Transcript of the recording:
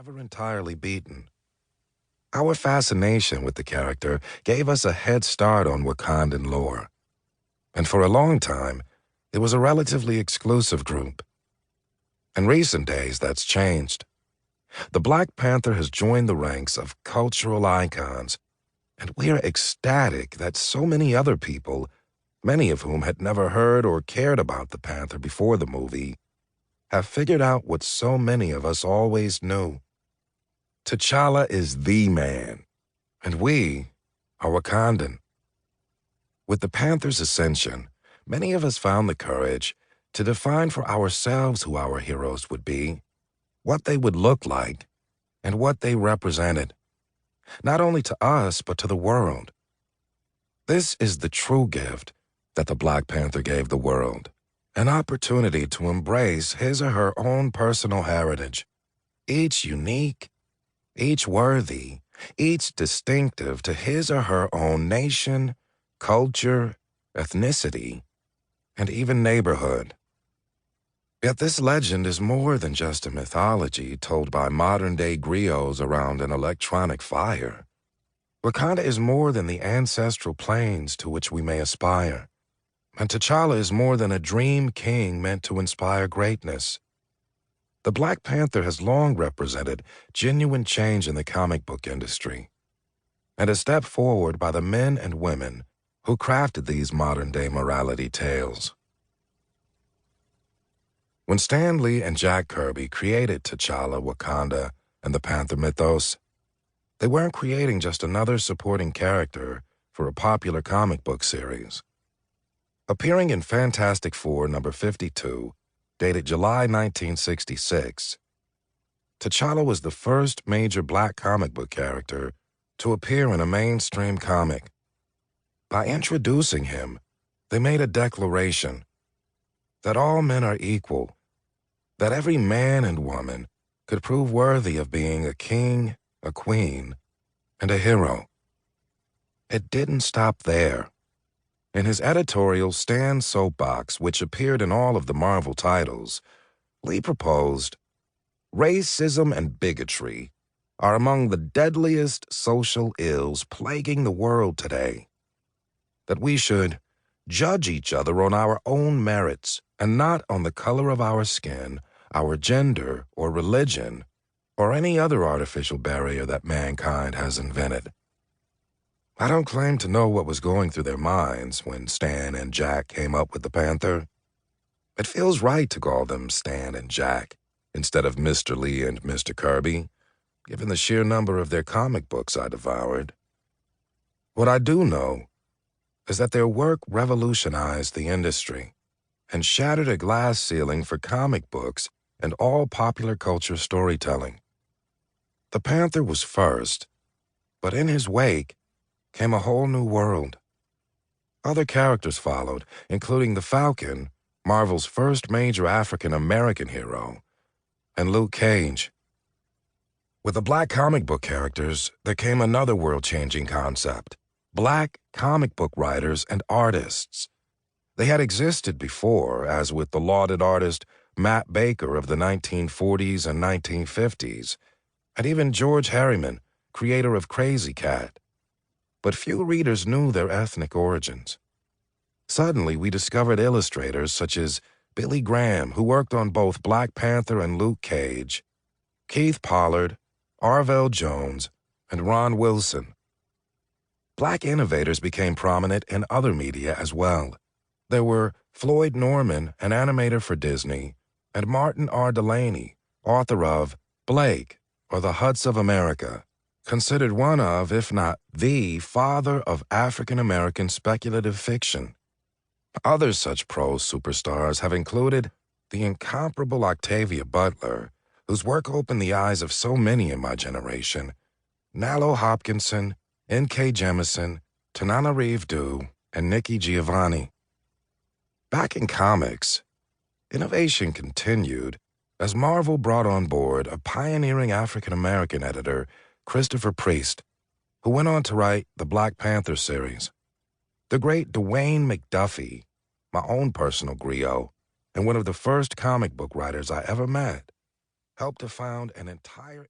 never entirely beaten. Our fascination with the character gave us a head start on Wakandan lore. And for a long time, it was a relatively exclusive group. In recent days, that's changed. The Black Panther has joined the ranks of cultural icons, and we are ecstatic that so many other people, many of whom had never heard or cared about the Panther before the movie, have figured out what so many of us always knew. T'Challa is the man, and we are Wakandan. With the Panther's ascension, many of us found the courage to define for ourselves who our heroes would be, what they would look like, and what they represented, not only to us, but to the world. This is the true gift that the Black Panther gave the world, an opportunity to embrace his or her own personal heritage, each unique, each worthy, each distinctive to his or her own nation, culture, ethnicity, and even neighborhood. Yet this legend is more than just a mythology told by modern-day griots around an electronic fire. Wakanda is more than the ancestral plains to which we may aspire, and T'Challa is more than a dream king meant to inspire greatness. The Black Panther has long represented genuine change in the comic book industry, and a step forward by the men and women who crafted these modern-day morality tales. When Stan Lee and Jack Kirby created T'Challa, Wakanda, and the Panther mythos, they weren't creating just another supporting character for a popular comic book series. Appearing in Fantastic Four number 52, dated July 1966, T'Challa was the first major black comic book character to appear in a mainstream comic. By introducing him, they made a declaration that all men are equal, that every man and woman could prove worthy of being a king, a queen, and a hero. It didn't stop there. In his editorial Stan's Soapbox, which appeared in all of the Marvel titles, Lee proposed, "Racism and bigotry are among the deadliest social ills plaguing the world today. That we should judge each other on our own merits and not on the color of our skin, our gender or religion, or any other artificial barrier that mankind has invented." I don't claim to know what was going through their minds when Stan and Jack came up with the Panther. It feels right to call them Stan and Jack instead of Mr. Lee and Mr. Kirby, given the sheer number of their comic books I devoured. What I do know is that their work revolutionized the industry and shattered a glass ceiling for comic books and all popular culture storytelling. The Panther was first, but in his wake came a whole new world. Other characters followed, including the Falcon, Marvel's first major African-American hero, and Luke Cage. With the black comic book characters, there came another world-changing concept: black comic book writers and artists. They had existed before, as with the lauded artist Matt Baker of the 1940s and 1950s, and even George Harriman, creator of Crazy Cat. But few readers knew their ethnic origins. Suddenly, we discovered illustrators such as Billy Graham, who worked on both Black Panther and Luke Cage, Keith Pollard, Arvell Jones, and Ron Wilson. Black innovators became prominent in other media as well. There were Floyd Norman, an animator for Disney, and Martin R. Delaney, author of Blake, or The Huts of America, considered one of, if not the, father of African-American speculative fiction. Other such prose superstars have included the incomparable Octavia Butler, whose work opened the eyes of so many in my generation, Nalo Hopkinson, N.K. Jemisin, Tananarive Due, and Nikki Giovanni. Back in comics, innovation continued as Marvel brought on board a pioneering African-American editor, Christopher Priest, who went on to write the Black Panther series. The great Dwayne McDuffie, my own personal griot, and one of the first comic book writers I ever met, helped to found an entire